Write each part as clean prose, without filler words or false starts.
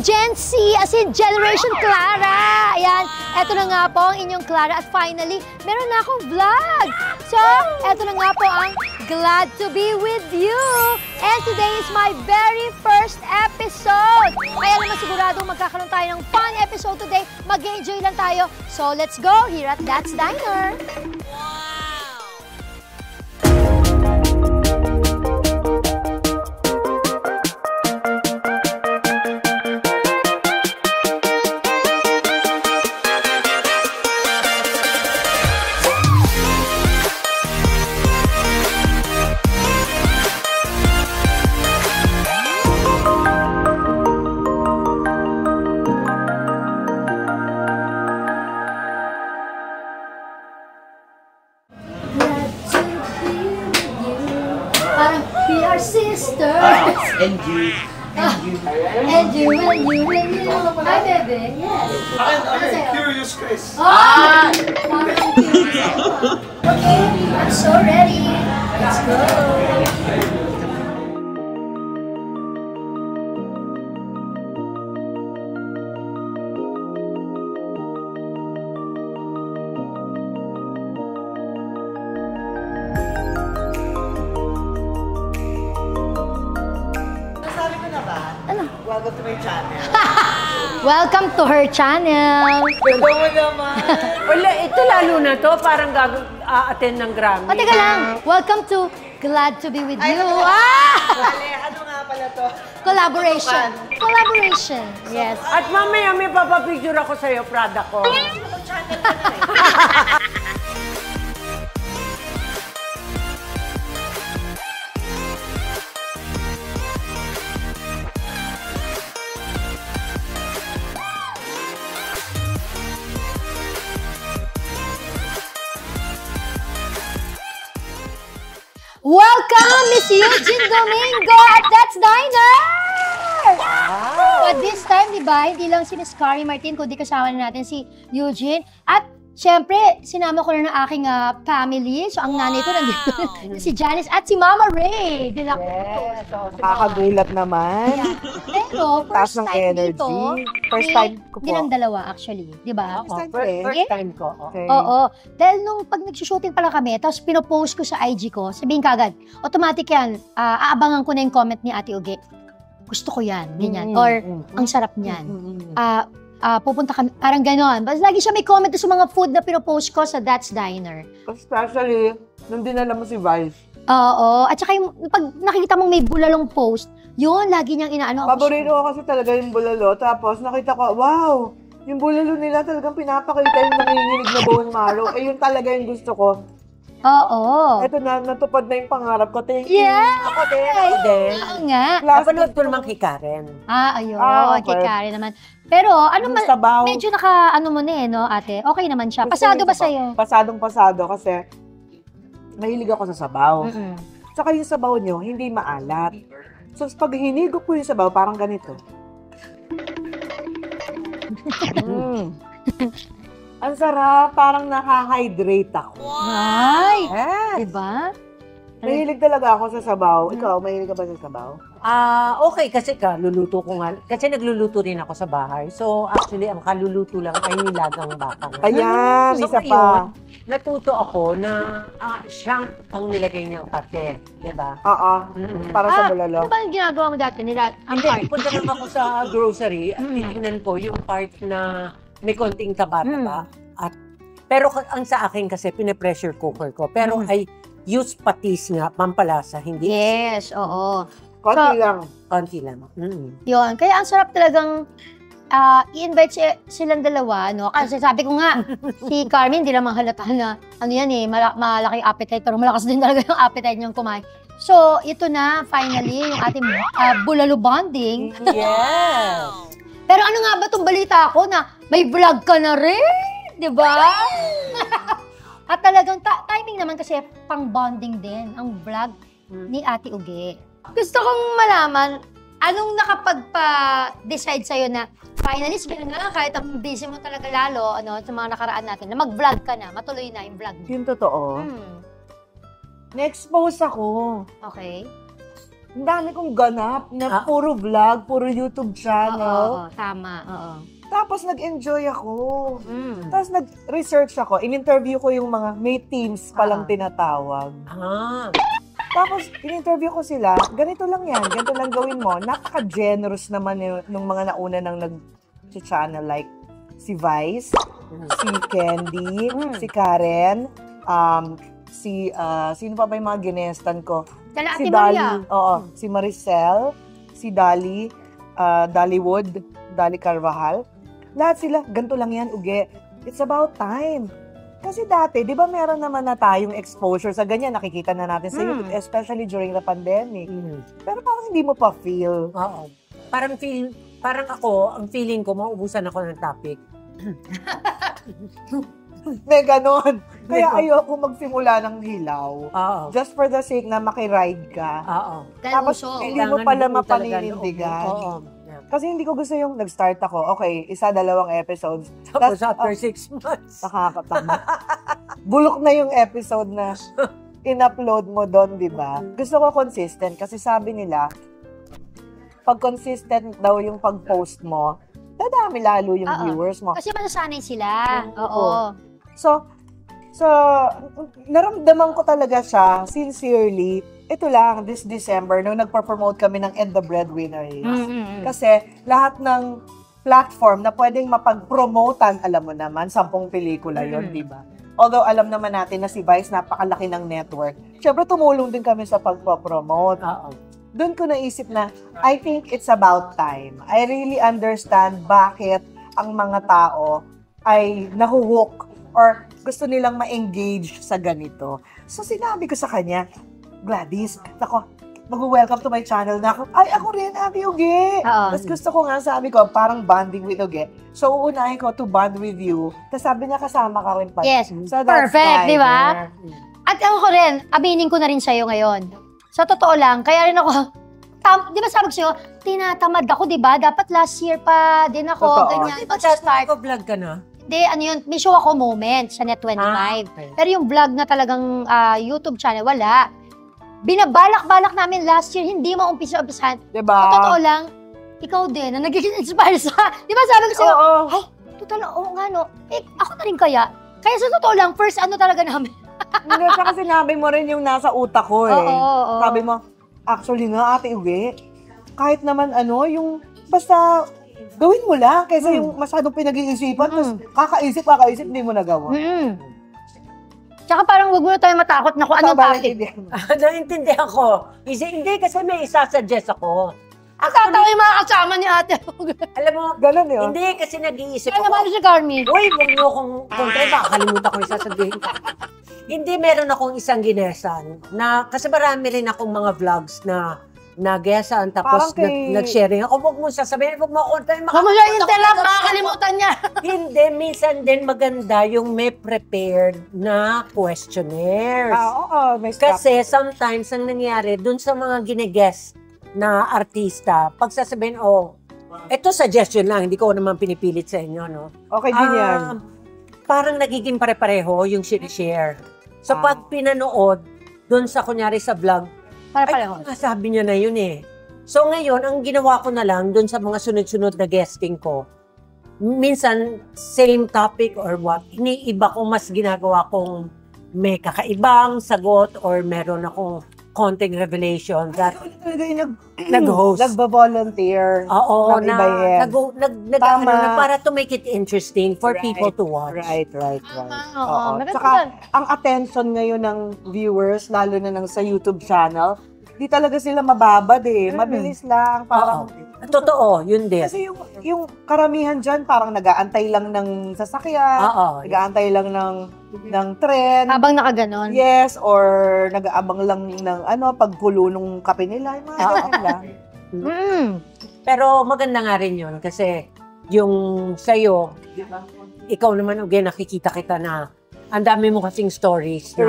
Gen Z, as in Generation Clara. Ayan, eto na nga po ang inyong Clara. At finally, meron na akong vlog. So, eto na nga po ang Glad to be with you. And today is my very first episode. Kaya naman siguradong magkakaroon tayo ng fun episode today. Mag-enjoy lang tayo. So, let's go here at That's Diner. Sisters. And you. And you. Hi, baby. Yes. Curious Chris. Parang curious. Okay, I'm so ready. Let's go. Welcome to my channel. Welcome to her channel. Hello mo naman. Wala, ito lalo na to. Parang attend ng Grammy. O, teka lang. Welcome to Glad to be with you. Ale, ano nga pala to? Collaboration. Collaboration. Yes. At mamaya may papapicture ako sa'yo, Prada ko. Channel ka na eh. Welcome, Miss Eugene Domingo at That's Diner! Wow! But this time, di ba, hindi lang si Miss Carrie Martin, kundi kasama na natin si Eugene. At syempre, sinama ko na ng aking family. So, ang nanay ko nandito, si Janice at si Mama Ray. Yes, nakakagulat naman. Yeah. Pero, first ng time energy. dito, First time ko po. Hindi lang dalawa, actually. Di ba? First time ko. Okay. Oo. Dahil nung pag nagsushooting pala kami, tapos pinopost ko sa IG ko, sabihin kagad, automatic yan, aabangan ko na yung comment ni Ate Uge. Gusto ko yan, ganyan. Or, ang sarap niyan. Pupunta kami, parang gano'n. Basta lagi siya may comment sa mga food na pinopost ko sa That's Diner. Especially, nung dinala mo si Vice. Oo. At saka yung, pag nakikita mong may bulalong post, yun, lagi niyang inaano. Paborito ko kasi talaga yung bulalo. Tapos nakita ko, wow! Yung bulalo nila talagang pinapakita yung nanginginig na bone marrow. Eh, yun talaga yung gusto ko. Oo. Eto na, natupad na yung pangarap ko. Thank you. Yeah! Ako din. Oo nga. Napanood ko naman kay Karen. Ayun. Okay. Kay Karen naman. Pero, ano man, sabaw. medyo ano mo na eh, no, ate? Okay naman siya. Pasado ba sa'yo? Pasadong-pasado kasi mahilig ako sa sabaw. Tsaka yung sabaw nyo, hindi maalat. So, pag hinigop ko yung sabaw, parang ganito. Ang sarap, parang naka-hydrate ako. Ay! Yes. Diba? Mahilig talaga ako sa sabaw. Ikaw, mahilig ka ba sa sabaw? Okay, kasi luluto ko nga. Kasi nagluluto rin ako sa bahay. So, actually, ang kaluluto lang ay nilagang baka. Ayan, So, isa ngayon, pa. natuto ako na siyang pang nilagay niyang kate. Diba? Oo, para sa bulalo. Ano ba yung ginagawa mo dati nila? Ang Hindi, part? punta naman ako sa grocery at titignan ko yung part na may konting taba-taba. Pero ang sa akin kasi, pine-pressure cooker ko. Pero I use patis nga, pampalasa, hindi Yes, oo. Konti lang. konti lang. Yun. Kaya ang sarap talagang i-invite silang dalawa, no? Kasi sabi ko nga, si Carmen, hindi naman halata na, ano yan eh, malaking appetite, pero malakas din talaga yung appetite niyang kumain. So, ito na, finally, yung ating bulalo bonding. Yes! Pero ano nga ba itong balita ko na may vlog ka na rin? Di ba? At talagang timing naman kasi pang bonding din ang vlog ni Ate Uge. Gusto kong malaman, anong nakapagpa-decide sa'yo na finally, sige nga, kahit ang busy mo talaga lalo, sa mga nakaraan natin, na mag-vlog ka na, matuloy na yung vlog mo. Yung totoo. Na-expose ako. Okay. ang dami kong ganap na puro vlog, puro YouTube channel. Oo, tama. Oo. Tapos nag-enjoy ako. Mm. Tapos nag-research ako. In-interview ko yung mga may teams palang tinatawag. Tapos, in-interview ko sila, ganito lang yan, ganito lang gawin mo. Napaka-generous naman nung mga nauna nang nag-channel like si Vice, si Candy, si Karen, sino pa ba yung mga ginestan ko? Kala Si Ate Dali, Maria. si Maricel, si Dali, Dali Wood, Dali Carvajal. Lahat sila, ganito lang yan, uge. It's about time. Kasi dati, di ba meron naman na tayong exposure sa ganyan, nakikita na natin sa YouTube, especially during the pandemic. Pero parang hindi mo pa feel. Oo. Parang ako, ang feeling ko, maubusan ako ng topic. May ganon. Kaya ayoko magsimula ng hilaw. Oo. Just for the sake na makiride ka. Oo. Tapos, hindi mo pala mapaninindigan. Oo. Kasi hindi ko gusto yung nag-start ako. Okay, 1-2 episodes. Tapos after 6 months. Nakakatama. Bulok na yung episode na in-upload mo doon, di ba? Gusto ko consistent kasi sabi nila, pag consistent daw yung pag-post mo, dadami lalo yung viewers mo. Kasi masasanay sila. Oo. So, naramdaman ko talaga siya, sincerely, ito lang, this December, nung nagpa-promote kami ng And the Breadwinner. Kasi lahat ng platform na pwedeng mapag-promotan, alam mo naman, 10 pelikula yon, di ba? Although alam naman natin na si Vice napakalaki ng network, syempre tumulong din kami sa pagpa-promote. Doon ko naisip na, I think it's about time. I really understand bakit ang mga tao ay nahuhook or gusto nilang ma-engage sa ganito. So sinabi ko sa kanya, Gladys, ako, mag-welcome to my channel na ako. Ay, ako rin, Ate Uge. Tapos gusto ko nga, sabi ko, parang bonding with Uge. So, uunahin ko to bond with you. Tapos sabi niya, kasama ka rin pa. Yes, So, that's perfect, fine. di ba? At ako ko rin, aminin ko na rin sa'yo ngayon. Sa totoo lang, kaya rin ako, di ba sabi ko sa'yo, tinatamad ako, di ba? Dapat last year pa din ako, Totoo. ganyan. Di ba start vlog ka na? Hindi, ano yun, may show ako moment sa Net25. Okay. Pero yung vlog na talagang YouTube channel, wala. Binabalak-balak namin last year, hindi maumpisa-umpisahan. Diba? Sa totoo lang, ikaw din, na nagiging inspire sa, di ba sabi ko sa'yo, Oo. ay, total, oo nga no, ako na rin kaya. Kaya sa totoo lang, first ano talaga namin. Hindi, saka sinabi mo rin yung nasa utak ko eh. Oo. Sabi mo, actually nga, Ate Uge, kahit naman yung, basta, gawin mo lang, kaysa yung masyadong pinag-iisipan, tapos kakaisip, hindi mo nagawa. Tsaka parang wag mo na tayo matakot na kung anong topic. Naintindihan ko. Hindi kasi may isasuggest ako. Tatawa yung mga kasama ni ate. Alam mo, Ganun yun. hindi kasi nag-iisip Kaya ako. naman si Carmi. Uy, huwag niyo akong kontra. Baka kalimutan ko yung sasabihin ko. Hindi, meron akong isang ginesan na, kasi marami rin akong mga vlogs na nagesan, tapos Parang kay- nag-sharing ako. Huwag mo sasabihin, huwag mo kontra. Huwag mo siya interrupt, makakalimutan niya. Hindi, minsan din maganda yung may prepared na questionnaires. Oo, may stop. Kasi sometimes ang nangyari dun sa mga gine-guest na artista, pag sasabihin, ito suggestion lang, hindi ko naman pinipilit sa inyo, no? Okay din yan. Parang nagiging pare-pareho yung share. So pag pinanood, dun sa kunyari sa vlog, ay, sabi niya na yun eh. So ngayon, ang ginawa ko na lang dun sa mga sunod-sunod na guesting ko, minsan, same topic or what, iniiba ko, mas ginagawa kong may kakaibang sagot or meron akong konting revelation that nag-host. Nagba-volunteer. Oo, ng iba yan. Tama. para to make it interesting for people to watch. Right. Oo, Tsaka, ang attention ngayon ng viewers, lalo na sa YouTube channel, di talaga sila mababad eh. Mabilis lang. Parang, Totoo, yun din. kasi yung karamihan dyan, parang nag-aantay lang ng sasakyan, nag-aantay lang ng tren. Habang nakaganon. Yes, or nag-aabang lang ng pagkulo ng kape nila. Yung mga ganun lang. Pero maganda nga rin yun kasi yung sa'yo, ikaw naman, nakikita kita na ang dami mo kasing stories na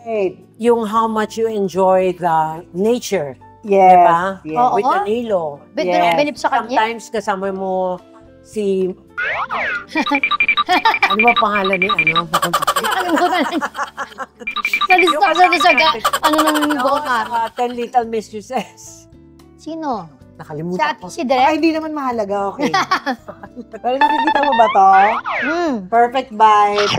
Right. yung how much you enjoy the nature. Yes. Diba? Yes. Oo. With Danilo. Benip sa kanya. Sometimes kasama mo si Ano ba pangalan ni ano? Nakalimutan na. Na-distract na sa ano nang buko maro. 10 Little Mistresses. Sino? Nakalimutan ko. Si Direk? Ay, hindi naman mahalaga, okay. Pero nakikita mo ba to? Perfect bite.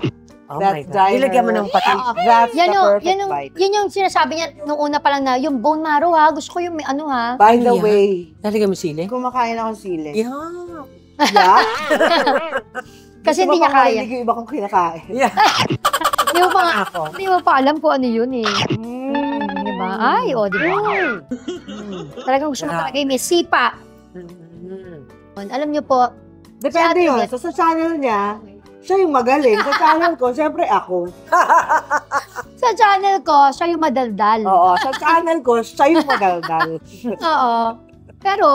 Oh That's my God. Ilagyan mo ng patis. That's Yan the yung, perfect bite. yun yung sinasabi niya nung una pa lang na, yung bone marrow ha, gusto ko yung may ano ha. By the Ano yan? way, Lalagyan mo sili? kumakain ako ng sili. Yeah. Yeah? Kasi Gusto hindi mo niya bang kaya. marinig yung iba kong kinakain? Yeah. Hindi mo pa, Ako. hindi mo pa alam kung ano yun eh. Diba? Ay, o, diba? Talagang gusto mo talaga yung may sipa. Alam niyo po, Depende yun. So, sa channel niya, siya yung magaling. Sa channel ko, syempre ako. sa channel ko, siya yung madaldal. Oo, sa channel ko, siya yung magaldal. Oo. Pero,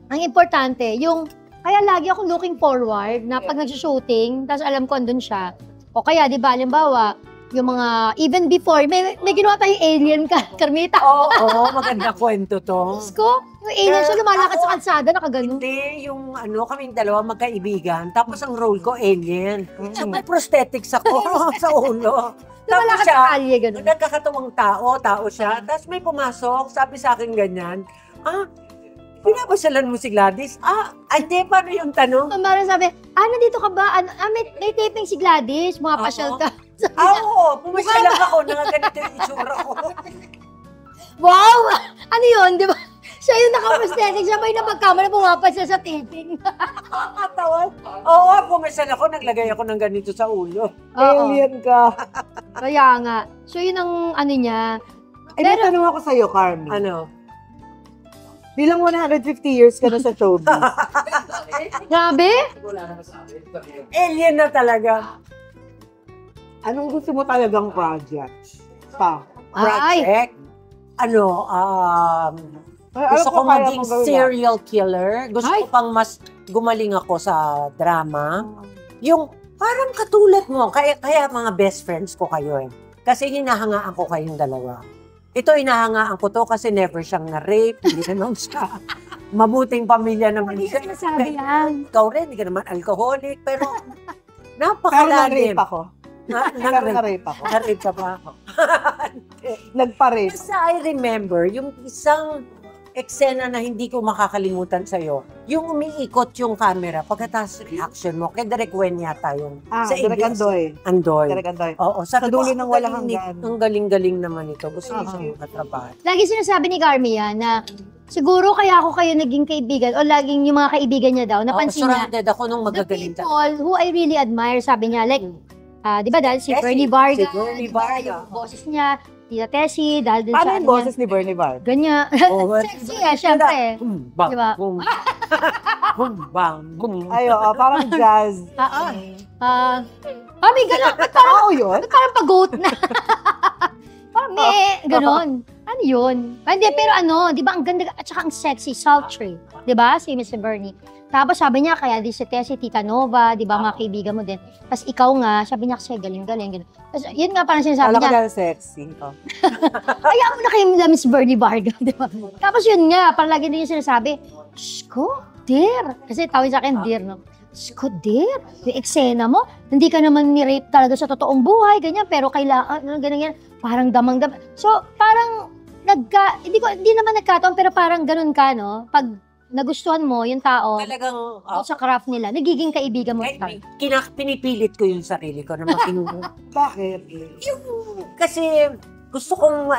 ang importante, yung, kaya lagi ako looking forward na pag nag-shooting, tapos alam ko andun siya. O kaya, di ba, halimbawa, yung mga, even before, may ginawa tayong alien ka, Carmita. Oo, maganda kwento to. Diyos ko, yung alien siya lumalakad sa kalsada, nakaganon. Hindi, yung ano, kaming dalawa magkaibigan, tapos ang role ko, alien. So, may prosthetics ako sa ulo. Tapos Lumalakad siya, sa kalye, ganon. nagkakatuwang tao siya, tapos may pumasok, sabi sa akin ganyan, pinapasalan mo si Gladys? Ay, di, paano yung tanong? Parang sabi, nandito ka ba? May taping si Gladys, mga pasyal ka. Oo, pumasal lang ako, ganito yung itsura ko. Wow! Ano yun, di ba? Siya yung naka-prosthetic, siya ba yung napagkamala pumapasya sa taping? Katawan. Oo, pumasal ako, naglagay ako ng ganito sa ulo. Alien ka. Kaya nga. So yun ang ano niya. Ay, may tanong ako sa'yo, Carmi. Ano? Bilang 150 years ka na sa showbiz. Grabe? Alien na talaga. Anong gusto mo talagang project? Project. Ano, gusto ko maging serial killer. Gusto ko pang mas gumaling ako sa drama. Yung parang katulad mo. Kaya mga best friends ko kayo eh. Kasi hinahangaan ko kayong dalawa. Ito, hinahangaan ko to kasi never siyang na-rape. Hindi naman siya. Mabuting pamilya naman siya. Sinasabi yan. Ikaw rin, hindi ka naman alcoholic. Pero Pero napakalalim. na-rape ako. Pero na-rape ako. Na-rape ka ba ako? Nagpa-rape. Basta I remember, yung isang eksena na hindi ko makakalimutan sa'yo, yung umiikot yung camera, pagkatapos reaction mo, kay Direk Wen yata yung sa Direk ABS. Andoy. Andoy. Direk Andoy. Oo, Sa dulo ng walang galing hanggan. Ang galing-galing naman ito. Gusto ko siyang katrabaho. Lagi sinasabi ni Carmi yan na siguro kaya ako kayo naging kaibigan o laging yung mga kaibigan niya daw, napansin niya. Surrounded ako nung The magagaling people who I really admire, sabi niya, like, di ba dahil si Yes, Bernie Varga, si Bernie di ba, Varga. yung boses niya, Tita Tessie, dahil din Paano sa yung ano boses ni Bernie Varga? ganyan. Oh, Sexy syempre. Bang, Diba? boom. Boom, bang, boom. Ay, oo, parang jazz. May gano'n. Ba't parang, Oo yun? parang pag-goat na? Parang may gano'n. Ano yun? Hindi, pero ano, di ba ang ganda, at saka ang sexy, sultry. Di ba, si Mr. Bernie. Tapos sabi niya, kaya di si Tessie, Tita Nova, di ba, mga kaibigan mo din. Tapos ikaw nga, sabi niya kasi galing-galing. Tapos yun nga parang sinasabi Alam ko niya, dahil sexy. kaya mo na kayo na Miss Bernie Varga, di ba? Tapos yun nga, parang lagi din yung sinasabi, Shh ko, dear. Kasi tawin sa akin, dear, no? Shh ko, dear. Yung eksena mo, hindi ka naman ni-rape talaga sa totoong buhay, ganyan, pero kailangan, ganyan, parang damang-damang. So, parang, hindi naman nagkataon, pero parang ganun ka, no? Pag nagustuhan mo yung tao, Talagang, o sa craft nila, nagiging kaibigan mo. pinipilit ko yung sarili ko na maging Bakit? kasi gusto kong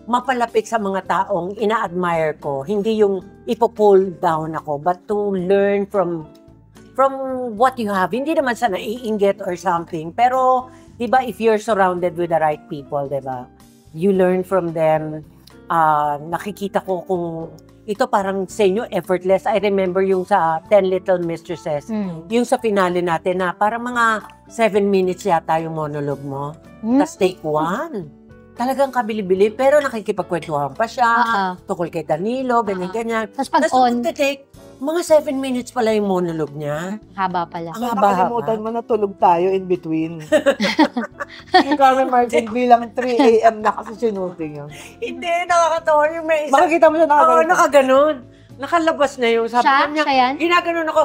mapalapit sa mga taong ina-admire ko. Hindi yung ipo-pull down ako, but to learn from what you have. Hindi naman sa naiinggit or something. Pero, di ba, if you're surrounded with the right people, di ba, you learn from them. Nakikita ko kung ito parang sa inyo, effortless. I remember yung sa 10 Little Mistresses. Yung sa finale natin na parang mga 7 minutes yata yung monologue mo. Tapos take 1. Talagang kabili-bili, pero nakikipagkwentuhan pa siya. Tukol kay Danilo, ganyan-ganyan. Tapos pag on, take, mga 7 minutes pala yung monologue niya. haba pala. Ang Nakalimutan mo na tulog tayo in between. Yung Carmen Martin bilang 3 a.m. na kasi sinuting yun. Hindi, nakakatawa yung may isa. Makikita mo siya Oo, nakaganon. nakaganon. Nakalabas na yung sabi Siya? niya. Siya yan? Ginaganon ako.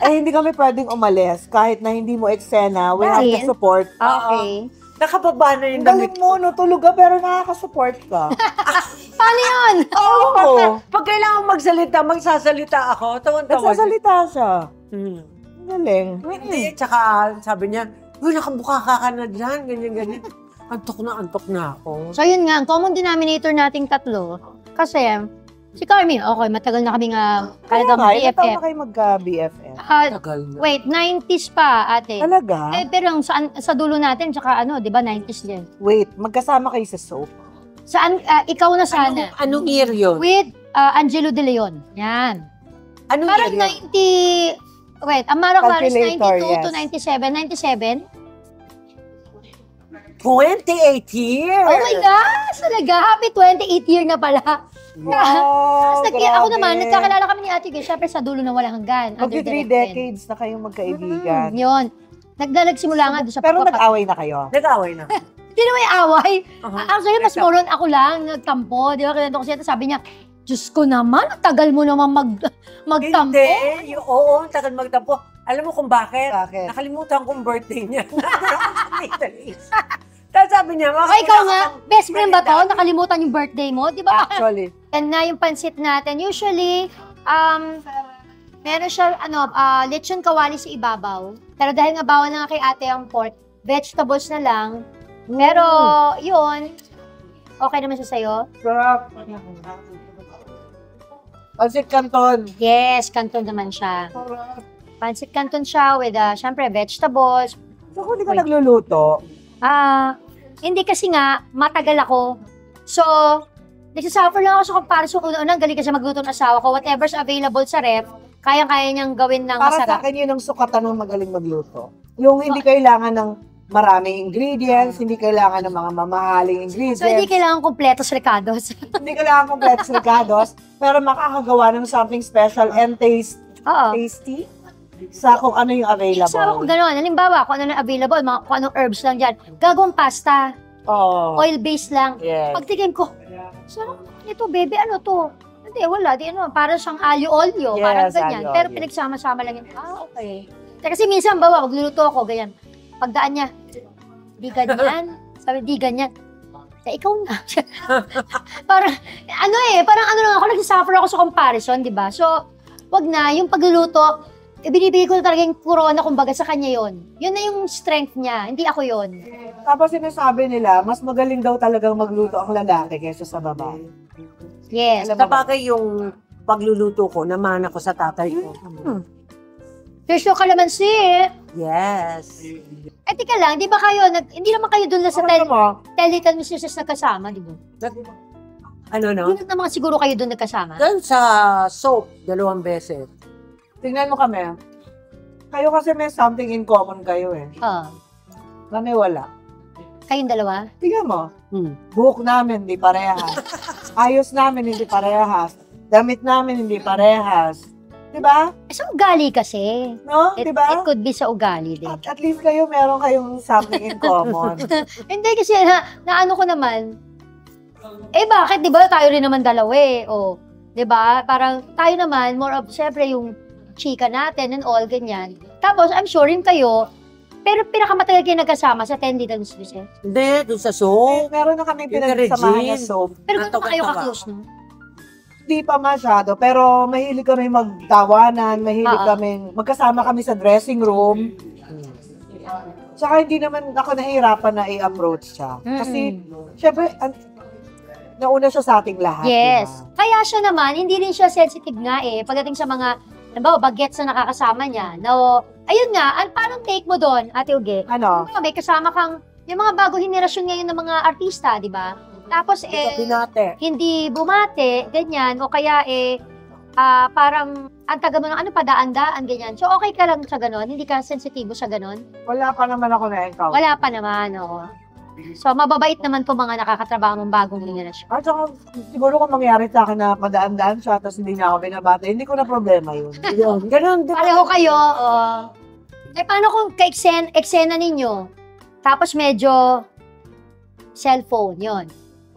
Hindi kami pwedeng umalis. Kahit na hindi mo eksena, we have to Dahil? support. Okay. Nakababa na yung Ang galing mo, no? Tulog ka, pero nakaka-support ka. Paano yun? Oo. Pag kailangan magsalita, magsasalita ako. Tawan-tawan. Nagsasalita siya. Hmm. Ang galing. Hindi, tsaka sabi niya, uy, nakabuka ka na dyan, ganyan. Antok na ako. So yun nga, ang common denominator nating tatlo, kasi si Carmen, okay, matagal na kami nga talagang Ilan taon BFF. na kayo magka-BFF? Tagal na. Wait, 90s pa, ate. Talaga? Pero ang sa dulo natin, tsaka di ba, 90s din. Wait, magkasama kayo sa soap? Saan, ikaw na sana. Anong year yun? With Angelo De Leon. Yan. Anong Parang year yun? 90, wait, ang Mara Clara is Calculator, 92 to yes. 97. 28 years! Oh my gosh! Talaga, happy 28 year na pala. Wow, Tapos ako naman, nagkakilala kami ni Ate Gay, syempre sa dulo na walang hanggan. Magti 3 decades na kayong magkaibigan. Yun. Nagsimula nga doon sa Pero pagpapak- nag-away na kayo? Nag-away na. Hindi na may away. Uh-huh. Actually, mas more on ako lang, nagtampo. Di ba, kinento ko siya, tapos sabi niya, Diyos ko naman, ang tagal mo naman magtampo. Hindi. Oo, tagal magtampo. Alam mo kung bakit? Bakit? Nakalimutan kong birthday niya. Tapos sabi niya, O ikaw nga, best friend ba to? Nakalimutan yung birthday mo? Di ba? Actually. And na yung pansit natin, usually, meron siya, lechon kawali sa ibabaw. Pero dahil nga bawal na nga kay ate ang pork, vegetables na lang. Pero, yun, okay naman siya sa'yo? Sarap. Pansit Canton. Yes, canton naman siya. Sarap. Pansit canton siya with, syempre, vegetables. So, kung hindi ka nagluluto, Hindi kasi nga, matagal ako. So, nagsasuffer lang ako sa comparison. Una-unang galing kasi magluto ng asawa ko. Whatever's available sa ref, kayang-kaya niyang gawin ng para sa masarap. akin yun ang sukatan ng magaling magluto. Yung hindi kailangan ng maraming ingredients, hindi kailangan ng mga mamahaling ingredients. So, hindi kailangan kompletos recados. Hindi kailangan complex recados, pero makakagawa ng something special and Oo. tasty sa kung ano yung available. Asawa ko gano'n. Halimbawa, kung ano na available, kung anong herbs lang dyan. Gagawang pasta. Oh. Oil-based lang. Yes. Pagtigim ko, so, ito, baby, ano to? Hindi, wala. Di ano, parang siyang alyo-olyo. Parang Yes, ganyan. alyo-olyo. Pero pinagsama-sama lang yun. Okay. Kasi minsan, bawa, magluluto ako, ganyan. Pagdaan niya, di ganyan. Sabi, di ganyan. Ikaw na. parang lang ako, nagsisuffer ako sa comparison, di ba? So, wag na, yung pagluluto, binibigay ko na talaga yung corona, kumbaga, sa kanya yon. Yun na yung strength niya, hindi ako yon. Tapos sinasabi nila, mas magaling daw talagang magluto ang lalaki kaysa sa babae. Yes. Alam mo ba? Kapag yung pagluluto ko, naman ako sa tatay ko. Fish yung kalamansi eh. Yes. Eh, tika lang, di ba kayo, hindi naman kayo doon lang sa Ano mo? Teletan Mrs. nagkasama, di ba? Ano no? Hindi naman siguro kayo doon nagkasama. Doon sa soap, 2 beses. Tingnan mo kami. Kayo kasi may something in common kayo eh. Kami wala. Kayong dalawa? Tingnan mo. Hmm. Buhok namin, hindi parehas. Ayos namin, hindi parehas. Damit namin, hindi parehas. Diba? Sa ugali kasi. No? It Diba? could be sa ugali din. At least kayo, meron kayong something in common. Hindi kasi na ano ko naman, bakit, di ba, tayo rin naman dalawa eh. O, di ba? Parang tayo naman, more of, syempre, yung chika natin and all, ganyan. Tapos, I'm sure yung kayo, pero pinakamatagal kayo nagkasama sa 10 Little Mrs. Hindi, doon sa soap. Meron na kaming Yung pinagsamahan na Regine. soap. Pero kung Antok kayo ka ba? ka-close, no? Hindi pa masyado, pero mahilig kami magtawanan, mahilig Oo. kami, magkasama kami sa dressing room. Tsaka hindi naman ako nahihirapan na i-approach siya. Kasi, syempre, nauna siya sa ating lahat. Yes. Diba? Kaya siya naman, hindi rin siya sensitive nga eh. Pagdating sa mga, halimbawa, bagets na nakakasama niya. No, ayun nga, parang take mo doon, Ate Uge. Ano? May kasama kang, yung mga bagong henerasyon ngayon ng mga artista, di ba? Tapos Binate. hindi bumate, ganyan, o kaya parang ang taga mo ng padaan-daan, ganyan. So, okay ka lang sa ganon? Hindi ka sensitibo sa ganon? Wala pa naman ako na-encounter. Wala pa naman, oo. So, mababait naman po mga nakakatrabaho ng bagong henerasyon. At saka, siguro kung mangyari sa akin na padaan-daan siya, tapos hindi niya ako binabati, hindi ko na problema yun. Yun. Ganun, di ba? Pareho kayo, paano kung eksena ninyo, tapos medyo cellphone, yon.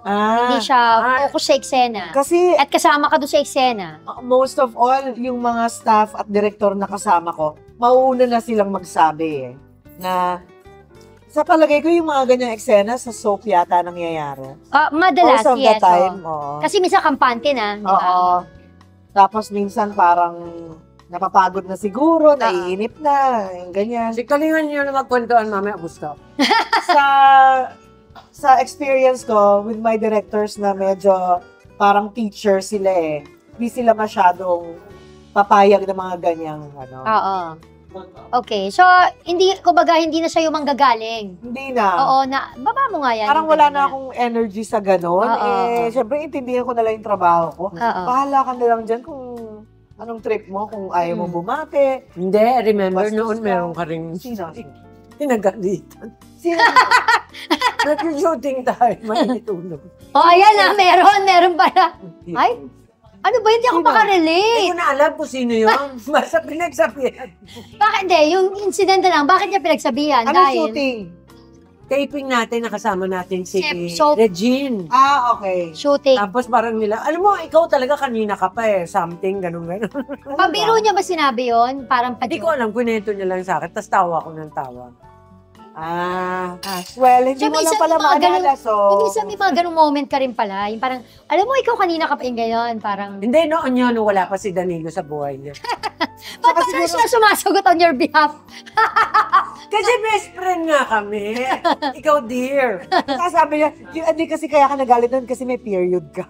Hindi siya focus sa eksena. Kasi At kasama ka doon sa eksena. most of all, yung mga staff at director na kasama ko, mauuna na silang magsabi na sa palagay ko yung mga ganyang eksena sa soap yata nangyayari. Madalas, Most of the yes. time, Oo. oo. Kasi minsan kampante na, di ba? Oo. Tapos minsan parang napapagod na siguro, naiinip na, yung ganyan. Si Kalingan nyo na magkwentuhan, mamaya gusto. sa experience ko with my directors na medyo parang teacher sila hindi sila masyadong papayag ng mga ganyang ano. Oo. Okay, so hindi na siya yung manggagaling. Hindi na. Oo, baba mo nga yan. Parang wala na akong energy sa ganon. Syempre, intindihan ko na lang yung trabaho ko. Bahala ka na lang dyan kung anong trip mo, kung ayaw mo bumate. Hindi, remember Bastos noon ka. meron ka rin Sino? pinagalitan. Sino? Nag-shooting tayo, mainitulog. Ayan meron pala. Ay, ano ba yun? Hindi ako Sino? makarelate. Hindi ko na alam kung sino yun. Basta pinagsabihan. Bakit hindi? Yung incident na lang, bakit niya pinagsabihan? Anong Dahil, shooting? Taping natin, nakasama natin si Soap. Regine. Okay. shooting. Tapos parang nila, alam mo, ikaw talaga kanina ka pa something, ganun. Pabiro niya ba sinabi yun? Parang Hindi ko alam, kwento niya lang sa akin, tapos tawa ko ng tawa. Well, hindi So, mo lang minsan pala may mga maalala, so... Minsan may mga ganung moment ka rin pala. Yung parang, alam mo, ikaw kanina ka pa yung ganyan. Parang, Hindi, noon yun, nung wala pa si Danilo sa buhay niya. ba't ba siya sumasagot on your behalf? Kasi best friend nga kami. Ikaw, dear. Sabi niya, hindi kasi kaya ka nagalit nun kasi may period ka.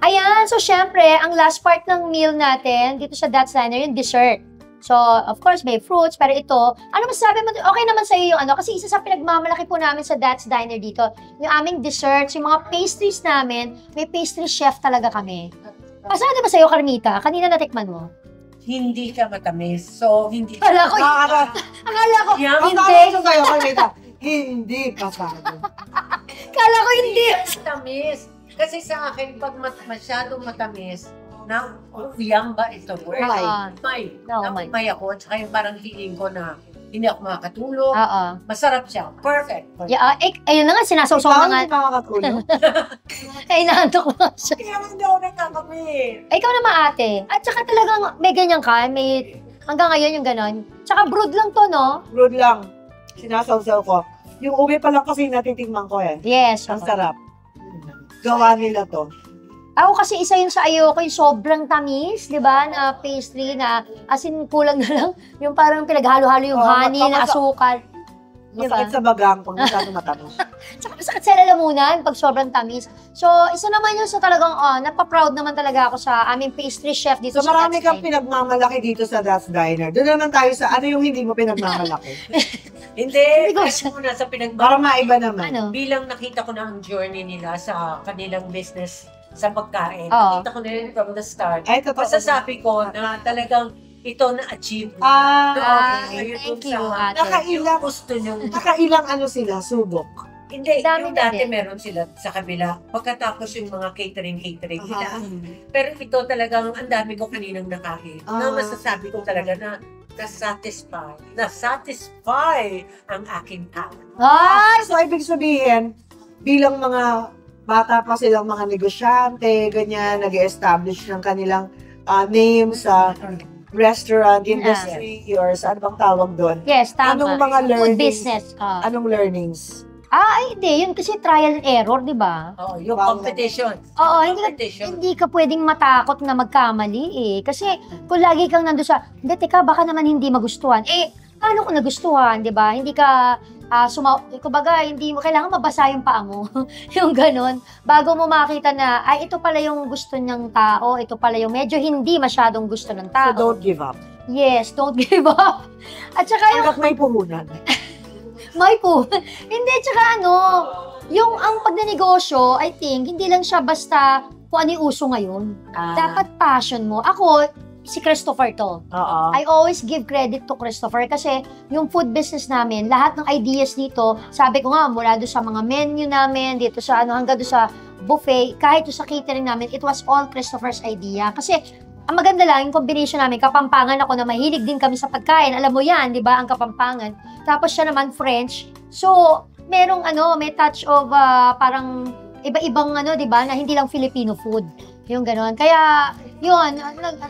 Ayan, so syempre, ang last part ng meal natin, dito sa That's Diner, yung dessert. So, of course, may fruits, pero ito, ano masasabi mo, okay naman sa'yo yung ano, kasi isa sa pinagmamalaki po namin sa That's Diner dito, yung aming desserts, yung mga pastries namin, may pastry chef talaga kami. Pasado ba sa'yo, Carmita? Kanina natikman mo? Hindi siya matamis, so hindi Akala ko, Yum. hindi. kayo, Carmita. Hindi pasado. Akala ko hindi. matamis. Kasi sa akin, pag masyadong matamis, na uyang ba ito? May. No, May ako. Tsaka yung parang feeling ko na hindi ako makakatulog. Oo. Masarap siya. Perfect. Yeah, ayun na nga, sinasawsaw na nga. Hindi makakatulog. Inaantok ko nga siya. Kaya hindi ako nagkakamit. Ikaw naman ate. At saka talagang may ganyan ka, may hanggang ngayon yung ganon. Tsaka brood lang to, no? Brood lang. Sinasawsaw ko. Yung uwi pa lang kasi natitingnan ko Yes. Ang sarap. Gawa nila to. Ako kasi isa yun sa ayoko, yung sobrang tamis, di ba, na pastry na as in kulang na lang. Yung parang pinaghalo-halo yung honey na asukal. Masakit sa bagang pag masyadong matamis. Tsaka masakit sa lalamunan pag sobrang tamis. So, isa naman yun sa talagang, napaproud naman talaga ako sa aming pastry chef dito So sa marami That's kang Diner. pinagmamalaki dito sa That's Diner. Doon naman tayo sa ano yung hindi mo pinagmamalaki. Hindi. ko Kasi muna sa Para maiba naman. Ano? Bilang nakita ko na ang journey nila sa kanilang business sa pagkain. Oo. Nakita ko na yun from the start. Ay, totoo. Masasabi ko na talagang ito na-achieve. Okay. Thank you, ate. Nakailang, Gusto nyo. nakailang ano sila, subok. Hindi, Dami yung na dati din. meron sila sa kabila. Pagkatapos yung mga catering nila. Aha. Pero ito talagang ang dami ko kaninang nakain. Na masasabi ko talaga na na-satisfy ang aking tao. Ay! So, ibig sabihin, bilang mga bata pa silang mga negosyante, ganyan, nag-establish ng kanilang name sa restaurant industry or sa ano bang tawag doon. Yes, tama. Anong mga Food learnings? business. Anong learnings? Ay, hindi. Yun kasi trial and error, di ba? Oh, yung Wow. competition. Oo, Competition. hindi ka pwedeng matakot na magkamali eh. Kasi kung lagi kang nandun sa, hindi, teka, baka naman hindi magustuhan. Paano kung nagustuhan, di ba? Hindi ka, kumbaga, hindi mo, kailangan mabasa yung paa mo. Yung ganon. Bago mo makita na, ay, ito pala yung gusto ng tao, ito pala yung medyo hindi masyadong gusto ng So, tao. don't give up. Yes, don't give up. At saka yung, Hanggat may puhunan. may po. Hindi, tsaka yung ang pagnenegosyo, I think, hindi lang siya basta kung ano yung uso ngayon. Dapat passion mo. Ako, si Christopher to. Oo. I always give credit to Christopher kasi yung food business namin, lahat ng ideas dito, sabi ko nga, mula doon sa mga menu namin, dito sa hanggang doon sa buffet, kahit doon sa catering namin, it was all Christopher's idea. Kasi ang maganda lang, yung combination namin, Kapampangan ako na mahilig din kami sa pagkain. Alam mo yan, di ba, ang Kapampangan. Tapos siya naman French. So, merong may touch of parang iba-ibang di ba, na hindi lang Filipino food. Yung ganon. Kaya, yun,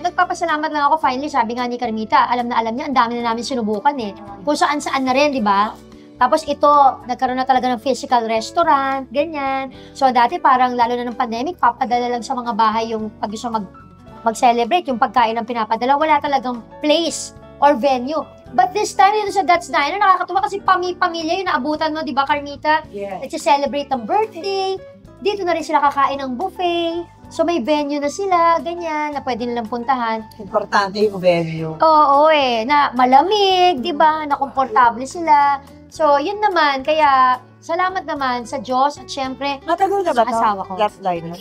nagpapasalamat lang ako finally, sabi nga ni Carmita, alam niya, ang dami na namin sinubukan eh. Kung saan-saan na rin, di ba? Tapos ito, nagkaroon na talaga ng physical restaurant, ganyan. So dati parang lalo na ng pandemic, papadala lang sa mga bahay yung pag gusto mag-celebrate, yung pagkain ng pinapadala, wala talagang place or venue. But this time, dito sa That's Diner, nakakatuwa kasi pamilya yung naabutan mo, di ba, Carmita? Yes. Nagsi-celebrate ng birthday, dito na rin sila kakain ng buffet. So may venue na sila, ganyan, na pwede nilang puntahan. Importante yung venue. Oo, na malamig, di ba? Na komportable sila. So, yun naman. Kaya, salamat naman sa Diyos at syempre, Matagal na ba sa asawa ko. That's Diner?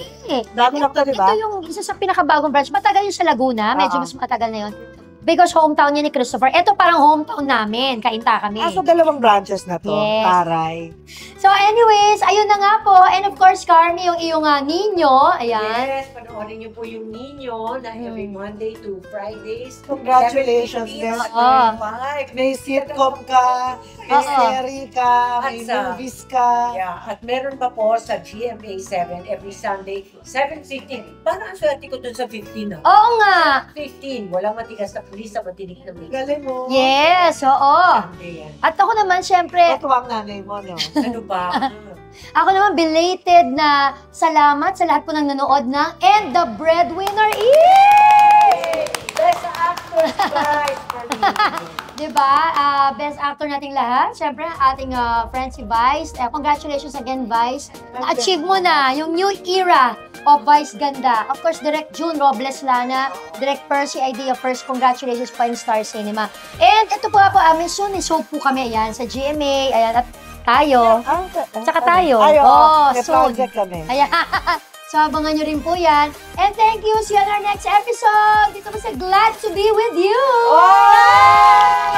Dati lang to, di ba? Ito yung isa sa pinakabagong branch. Matagal yung sa Laguna. Medyo mas matagal na yun. Because hometown niya ni Christopher. Ito parang hometown namin. Kainta kami. So, dalawang branches na to. Yes. Taray. So, anyways, ayun na nga po. And of course, Carmi, yung iyong ninyo. Ayan. Yes, panoorin niyo po yung Ninyo na every Monday to Fridays. Congratulations, 7:15 Des. hanggang 5. May sitcom ka, may serie ka, may At sa- movies ka. Yeah, at meron pa po sa GMA 7 every Sunday, 7:15. Parang ang swerte ko dun sa 15 ah. Oo nga. 15, walang matigas na pulis sa matinik na may. Galing mo. Yes, oo. Sunday yan. At ako naman, syempre, Natuwa ang nanay mo, no? Ano ba? ako naman belated na salamat sa lahat po ng nanood ng And the Breadwinner is... Best actor's prize for me. Diba? Best actor nating lahat. Siyempre, ating friend si Vice. Congratulations again, Vice. Na-achieve mo na yung new era of Vice Ganda. Of course, Direct June Robles Lana, Direct Percy Idea First. Congratulations po in Star Cinema. And ito po ako, soon show po kami. Ayan, sa GMA. Ayan, at tayo. Tsaka tayo. May soon. project kami. Ayan. So, abangan nyo rin po yan. And thank you. See you on our next episode. Dito po sa Glad to be with you. Oh!